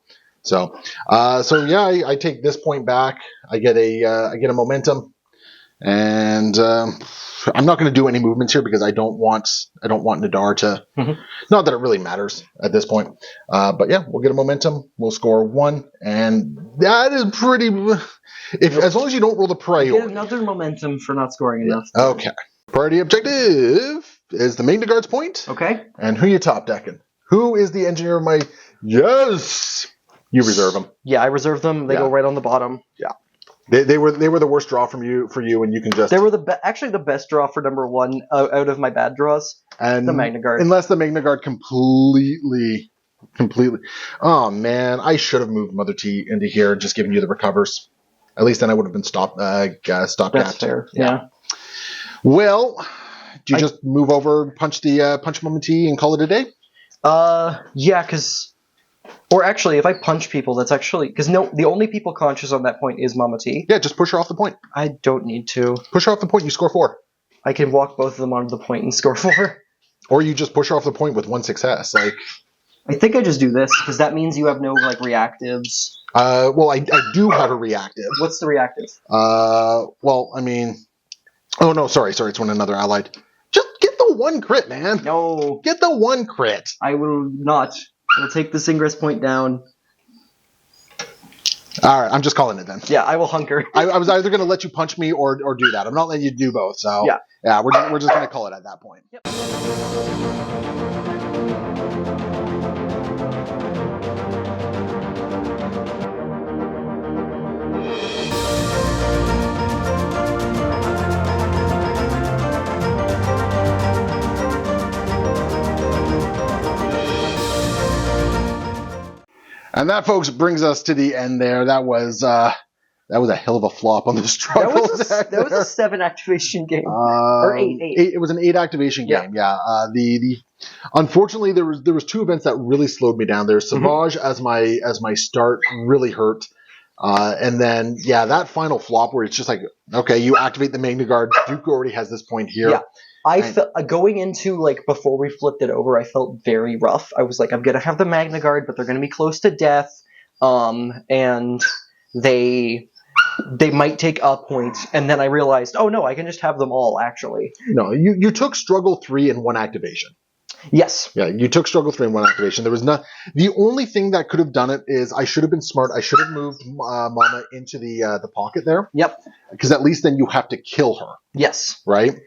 So yeah, I take this point back. I get a momentum, and I'm not going to do any movements here because I don't want Nadar to. Not that it really matters at this point, but yeah, we'll get a momentum. We'll score 1, and that is pretty. As long as you don't roll the priority. Get another momentum for not scoring enough. Okay. Priority objective is the Magna Guard's point. Okay. And who you top decking? Who is the engineer of my... Yes! You reserve them. Yeah, I reserve them. They go right on the bottom. Yeah. They were the worst draw for you, and you can just... They were actually the best draw for number 1 out of my bad draws. And the Magna Guard. Unless the Magna Guard completely... Oh, man. I should have moved Mother T into here and just given you the recovers. At least then I would have been stopped. That's fair. Yeah. Well, do you just move over, punch Mama T, and call it a day? Yeah, because... Or actually, if I punch people, that's actually... Because the only people conscious on that point is Mama T. Yeah, just push her off the point. I don't need to. Push her off the point, you score 4. I can walk both of them onto the point and score 4. Or you just push her off the point with 1 success. I think I just do this, because that means you have no, reactives. Well, I do have a reactive. What's the reactive? Well, I mean... Oh, no, sorry, it's when another allied... Just get the 1 crit, man. No. Get the 1 crit. I will not. I'll take the Ingress point down. All right, I'm just calling it then. Yeah, I will hunker. I was either going to let you punch me or do that. I'm not letting you do both. So yeah, we're just going to call it at that point. Yep. And that, folks, brings us to the end there. That was a hell of a flop on the struggle. That was a 7 activation game. Or 8. It was an 8 activation game, yeah. Unfortunately, there was 2 events that really slowed me down. There's Savage as my start really hurt. And then, that final flop where it's just like, okay, you activate the Magna Guard. Duke already has this point here. Yeah. I felt going into before we flipped it over, I felt very rough. I was like, I'm gonna have the Magna Guard, but they're gonna be close to death, and they might take a point. And then I realized, oh no, I can just have them all. Actually, no, you took struggle 3 in 1 activation. Yes. Yeah, you took struggle 3 in one activation. There was not. The only thing that could have done it is I should have been smart. I should have moved Mama into the pocket there. Yep. Because at least then you have to kill her. Yes. Right?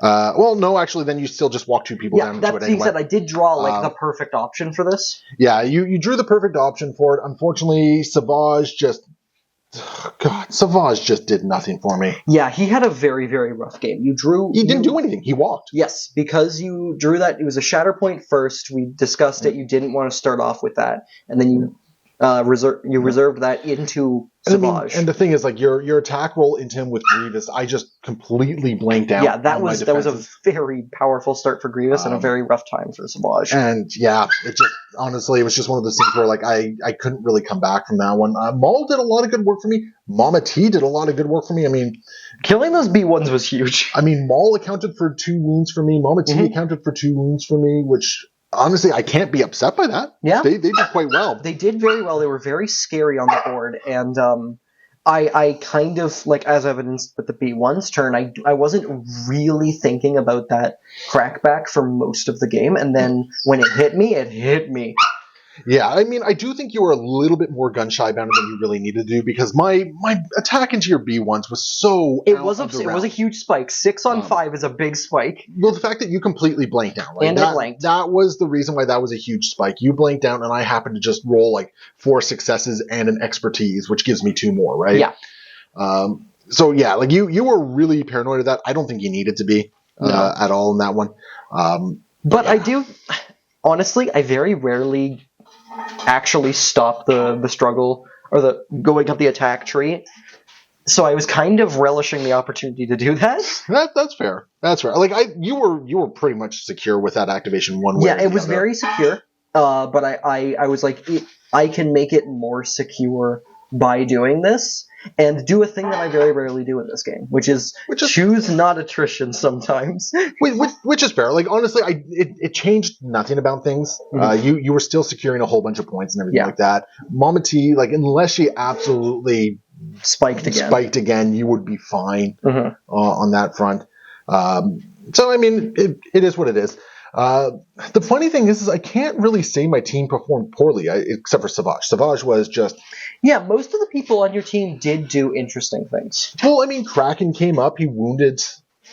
Well, no, actually, then you still just walk 2 people down into it anyway. That being said, I did draw like the perfect option for this. Yeah, you drew the perfect option for it. Unfortunately, Savage just did nothing for me. Yeah, he had a very, very rough game. He didn't do anything. He walked. Yes, because you drew that. It was a Shatterpoint first. We discussed it. You didn't want to start off with that, and then you reserved that into Savage. And the thing is, like your attack roll into him with Grievous, I just completely blanked out. Yeah, that was a very powerful start for Grievous and a very rough time for Savage. And yeah, it just honestly, it was just one of those things where like I couldn't really come back from that one. Maul did a lot of good work for me. Mama T did a lot of good work for me. I mean, killing those B1s was huge. I mean, Maul accounted for 2 wounds for me. Mama T accounted for 2 wounds for me, which. Honestly, I can't be upset by that. Yeah. They did quite well. They did very well. They were very scary on the board. And I kind of, like, as evidenced with the B1's turn, I wasn't really thinking about that crackback for most of the game. And then when it hit me. Yeah, I mean, I do think you were a little bit more gun-shy about it than you really needed to do, because my attack into your B1s was so It was a huge spike. 6 on 5 is a big spike. Well, the fact that you completely blanked out, right? And it blanked. That was the reason why that was a huge spike. You blanked out, and I happened to just roll, like, 4 successes and an expertise, which gives me 2 more, right? Yeah. So, yeah, like, you were really paranoid of that. I don't think you needed to be at all in that one. But yeah. I do... Honestly, I very rarely actually stop the struggle or the going up the attack tree, so I was kind of relishing the opportunity to do that. That's fair. That's fair. Like you were pretty much secure with that activation one way. Yeah, it was very secure. But I was like, I can make it more secure by doing this and do a thing that I very rarely do in this game, which is choose not attrition sometimes. which is fair. Like, honestly, it changed nothing about things. Mm-hmm. You were still securing a whole bunch of points and everything like that. Mama T, like, unless she absolutely spiked again, you would be fine on that front. So, I mean, it is what it is. The funny thing is I can't really say my team performed poorly, except for Savage. Savage was just... Yeah, most of the people on your team did do interesting things. Well, I mean, Kraken came up. He wounded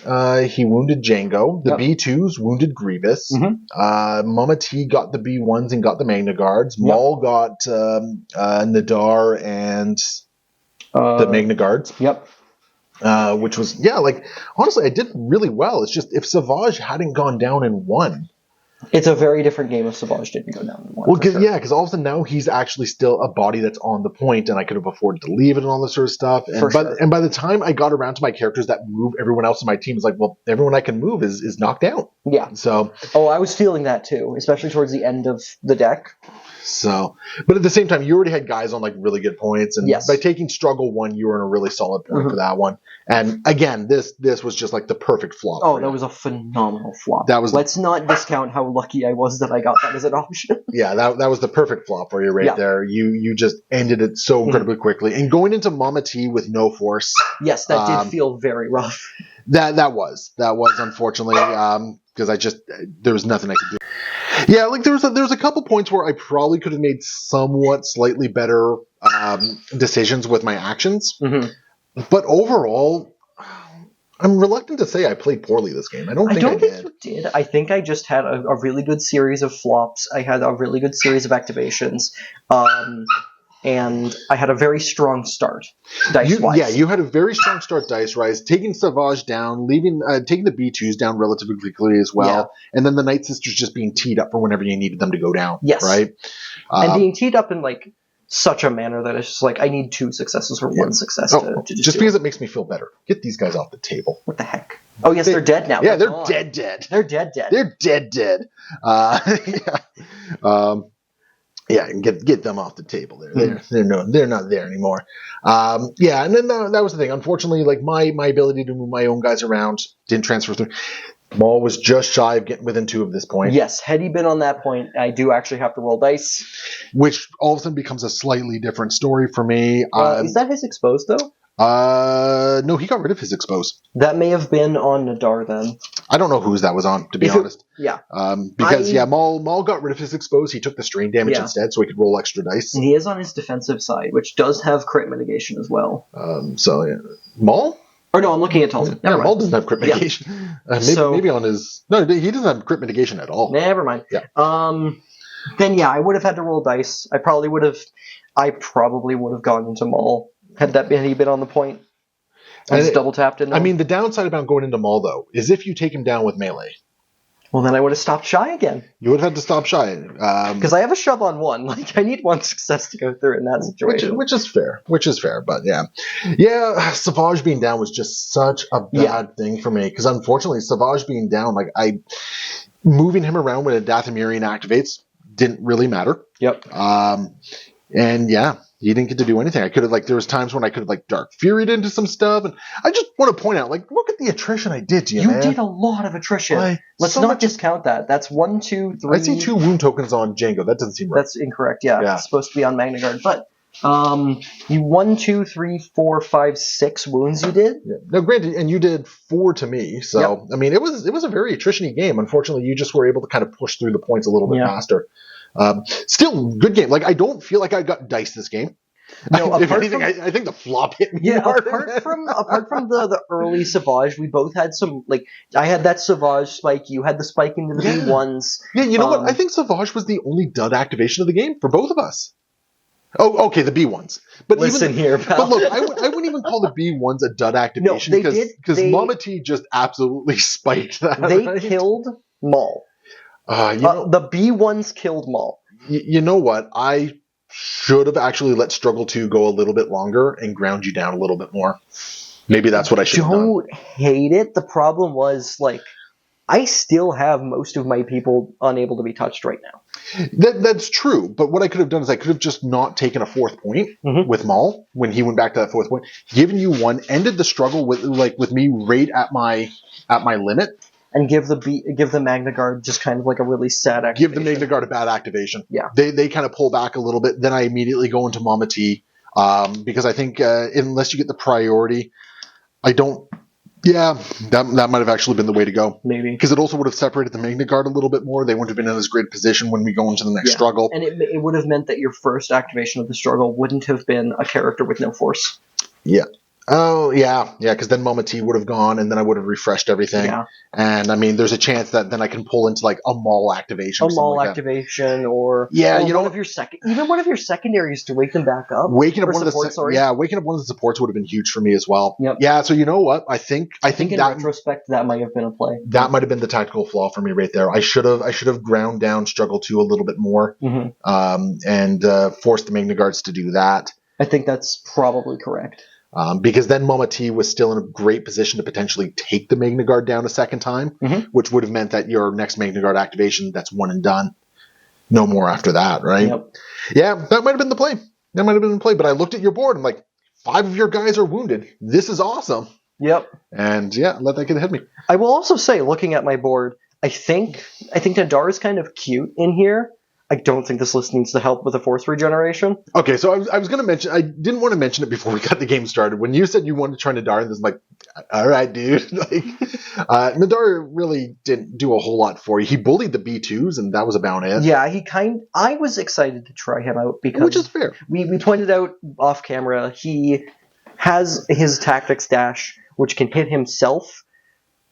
Django. The B2s wounded Grievous. Mama T got the B1s and got the Magna Guards. Maul got Nadar and the Magna Guards. Yep. Which was, like, honestly, I did really well. It's just, if Savage hadn't gone down in 1... It's a very different game if Savage didn't go down in 1. Well, because all of a sudden now he's actually still a body that's on the point, and I could have afforded to leave it and all this sort of stuff. And by the time I got around to my characters that move everyone else in my team, it's like, well, everyone I can move is knocked out. Yeah. So. Oh, I was feeling that too, especially towards the end of the deck. So, but at the same time, you already had guys on like really good points, and by taking struggle 1, you were in a really solid point for that one. And again, this was just like the perfect flop. Oh, that was a phenomenal flop. Let's not discount how lucky I was that I got that as an option. Yeah, that was the perfect flop for you right there. You just ended it so incredibly quickly, and going into Mama T with no force. Yes, that did feel very rough. That was unfortunately because there was nothing I could do. Yeah, like there was a couple points where I probably could have made somewhat slightly better decisions with my actions, but overall, I'm reluctant to say I played poorly this game. I don't think you did. I think I just had a really good series of flops. I had a really good series of activations. And I had a very strong start, dice-wise. Yeah, you had a very strong start dice-wise, taking Savage down, taking the B2s down relatively quickly as well, and then the Night Sisters just being teed up for whenever you needed them to go down. Yes. Right? And being teed up in, like, such a manner that it's just like, I need 2 successes or 1 success to just because it makes me feel better. Get these guys off the table. What the heck? Oh, yes, they're dead now. Yeah, they're dead. They're dead. They're dead. Yeah, and get them off the table. They're not there anymore. And then that was the thing. Unfortunately, like my ability to move my own guys around didn't transfer through. Maul was just shy of getting within 2 of this point. Yes, had he been on that point, I do actually have to roll dice, which all of a sudden becomes a slightly different story for me. Is that his exposed though? No, he got rid of his exposed. That may have been on Nadar then. I don't know whose that was on, to be honest. Yeah. Because Maul got rid of his expose. He took the strain damage instead, so he could roll extra dice. And he is on his defensive side, which does have crit mitigation as well. Maul? Or no, I'm looking at Talton. Yeah, Maul doesn't have crit mitigation. Maybe on his... No, he doesn't have crit mitigation at all. Never mind. Yeah. Then I would have had to roll dice. I probably would have gone into Maul had he been on the point. I just double tapped in. I mean, the downside about going into Maul though is if you take him down with melee. Well, then I would have stopped shy again. You would have had to stop shy because I have a shove on 1. Like I need 1 success to go through in that situation, which is fair. But Savage being down was just such a bad thing for me because unfortunately, Savage being down, moving him around when a Dathomirian activates didn't really matter. Yep. You didn't get to do anything. I could have there was times when I could have Dark Furied into some stuff, and I just want to point out look at the attrition I did to you, man. You did a lot of attrition. Let's not discount that. That's 1, 2, 3. I see 2 wound tokens on Django. That doesn't seem right. That's incorrect. Yeah. It's supposed to be on Magna Guard, but you 1, 2, 3, 4, 5, 6 wounds you did. Yeah. No, granted, and you did 4 to me. So I mean, it was a very attrition-y game. Unfortunately, you just were able to kind of push through the points a little bit faster. Still, good game. I don't feel like I got dice this game. No, if anything, I think the flop hit me. Yeah, apart from the early Savage, we both had some I had that Savage spike. You had the spike into the B1s. Yeah, you know what? I think Savage was the only dud activation of the game for both of us. Oh, okay, the B1s. But here, pal. But look, I wouldn't even call the B1s a dud activation because Mama T just absolutely spiked that. They killed Maul. The B1s killed Maul. You know what? I should have actually let Struggle 2 go a little bit longer and ground you down a little bit more. Maybe that's what I should have done. Don't hate it. The problem was, I still have most of my people unable to be touched right now. That's true, but what I could have done is I could have just not taken a 4th point with Maul when he went back to that 4th point, given you 1, ended the struggle with me right at my limit. And give the Magna Guard just kind of a really sad activation. Give the Magna Guard a bad activation. Yeah. They kind of pull back a little bit. Then I immediately go into Mama T because I think unless you get the priority, I don't... Yeah, that might have actually been the way to go. Maybe. Because it also would have separated the Magna Guard a little bit more. They wouldn't have been in as great position when we go into the next struggle. And it would have meant that your first activation of the struggle wouldn't have been a character with no force. Yeah. Oh, yeah, because then Mama T would have gone, and then I would have refreshed everything. Yeah. And, I mean, there's a chance that then I can pull into, a Maul activation. A Maul activation, or one of your secondaries to wake them back up. Waking up one of the supports would have been huge for me as well. Yep. Yeah, so you know what? I think in retrospect, that might have been a play. That might have been the tactical flaw for me right there. I should have ground down Struggle 2 a little bit more, and forced the Magna Guards to do that. I think that's probably correct. Because then Mama T was still in a great position to potentially take the Magna Guard down a second time, which would have meant that your next Magna Guard activation, that's one and done. No more after that, right? Yep. Yeah, that might have been the play. But I looked at your board and 5 of your guys are wounded. This is awesome. Yep. And let that get ahead of me. I will also say, looking at my board, I think Nadar is kind of cute in here. I don't think this list needs the help with the force regeneration. Okay, so I was going to mention, I didn't want to mention it before we got the game started. When you said you wanted to try Nadar, this is all right, dude. Nadar really didn't do a whole lot for you. He bullied the B2s, and that was about it. Yeah, I was excited to try him out because... Which is fair. We pointed out off camera, he has his tactics dash, which can hit himself,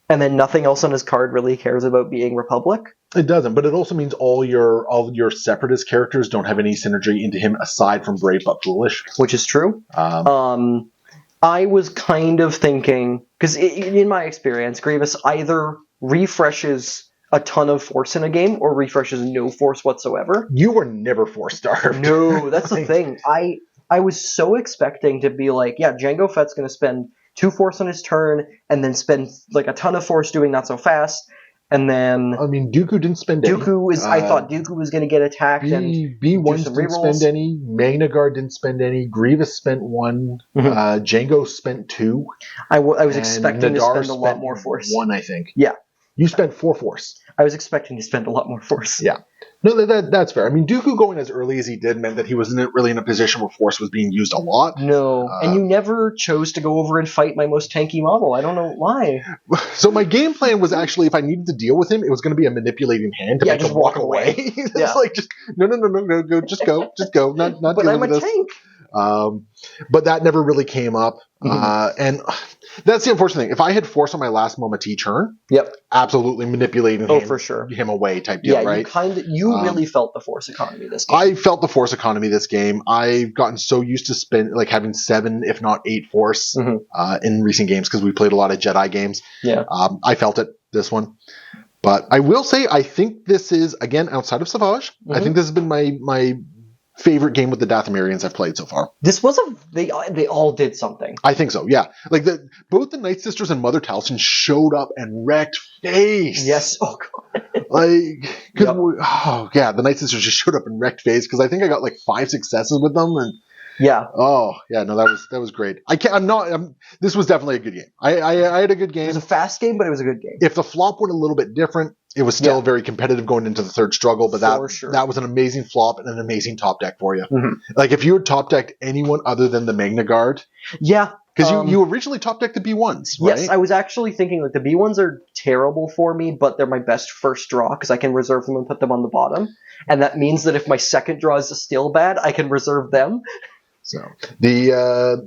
and then nothing else on his card really cares about being Republic. It doesn't, but it also means all your Separatist characters don't have any synergy into him aside from Brave but Foolish. Which is true. I was kind of thinking, because in my experience, Grievous either refreshes a ton of force in a game or refreshes no force whatsoever. You were never force-starved. No, that's the thing. I was so expecting to be Jango Fett's going to spend 2 force on his turn and then spend a ton of force doing not so fast. And then... I mean, Dooku didn't spend any. I thought Dooku was going to get attacked and B1 didn't spend any. Magna Guard didn't spend any. Grievous spent 1. Jango spent 2. I was expecting to spend a lot more force. 1, I think. Yeah. You spent 4 force. I was expecting to spend a lot more force. Yeah. No, that's fair. I mean, Dooku going as early as he did meant that he wasn't really in a position where force was being used a lot. No, and you never chose to go over and fight my most tanky model. I don't know why. So my game plan was actually, if I needed to deal with him, it was going to be a manipulating hand to make him walk away. It's like, just no, go, just go, not But dealing I'm a with this. tank. But that never really came up. And that's the unfortunate thing. If I had force on my last Momenti turn, Yep. absolutely manipulating for sure. him away type deal, Yeah, right? you really felt the force economy this game. I felt the force economy this game. I've gotten so used to having 7, if not 8 force in recent games because we played a lot of Jedi games. Yeah. I felt it this one. But I will say, I think this is, again, outside of Savage, I think this has been my favorite game with the Dathomirians I've played so far. This was they all did something. I think so, yeah. Like both the Night Sisters and Mother Taliesin showed up and wrecked face. Yes. Oh god. The Night Sisters just showed up and wrecked face because I think I got like 5 successes with them and. Yeah. Oh yeah, no, that was great. This was definitely a good game. I had a good game. It was a fast game, but it was a good game. If the flop went a little bit different, it was still very competitive going into the third struggle. But that was an amazing flop and an amazing top deck for you. Like if you had top decked anyone other than the Magna Guard. Yeah. Because you originally top decked the B1s, right? Yes, I was actually thinking like the B1s are terrible for me, but they're my best first draw because I can reserve them and put them on the bottom. And that means that if my second draw is still bad, I can reserve them. So I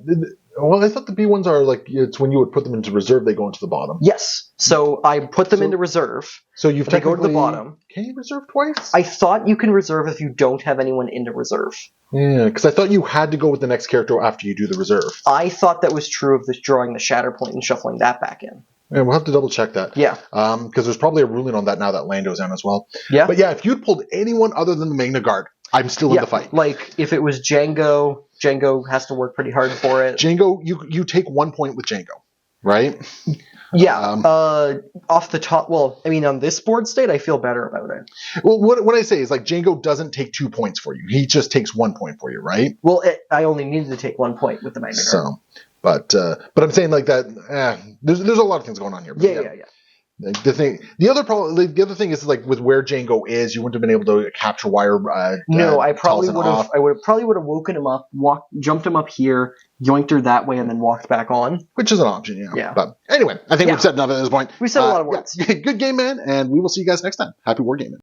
thought the B1s are like, it's when you would put them into reserve, they go into the bottom. Yes. So I put them into reserve. So they go to the bottom. Can you reserve twice? I thought you can reserve if you don't have anyone into reserve. Yeah, because I thought you had to go with the next character after you do the reserve. I thought that was true of this drawing the Shatterpoint and shuffling that back in. Yeah, we'll have to double check that. Yeah. Because there's probably a ruling on that now that Lando's in as well. Yeah. But yeah, if you'd pulled anyone other than the Magna Guard, I'm still in the fight. Like if it was Django has to work pretty hard for it. Django, you take 1 point with Django, right? Yeah. Off the top, well, I mean, on this board state, I feel better about it. Well, what I say is like Django doesn't take 2 points for you. He just takes 1 point for you, right? Well, I only needed to take 1 point with the Magna Guard. So, but I'm saying like that. There's a lot of things going on here. But yeah. The other thing is like with where Django is, you wouldn't have been able to capture wire. No, I probably would have. I would have woken him up, jumped him up here, yoinked her that way, and then walked back on. Which is an option, yeah. Yeah. But anyway, I think we've said enough at this point. We said a lot of words. Yeah, good game, man, and we will see you guys next time. Happy wargaming.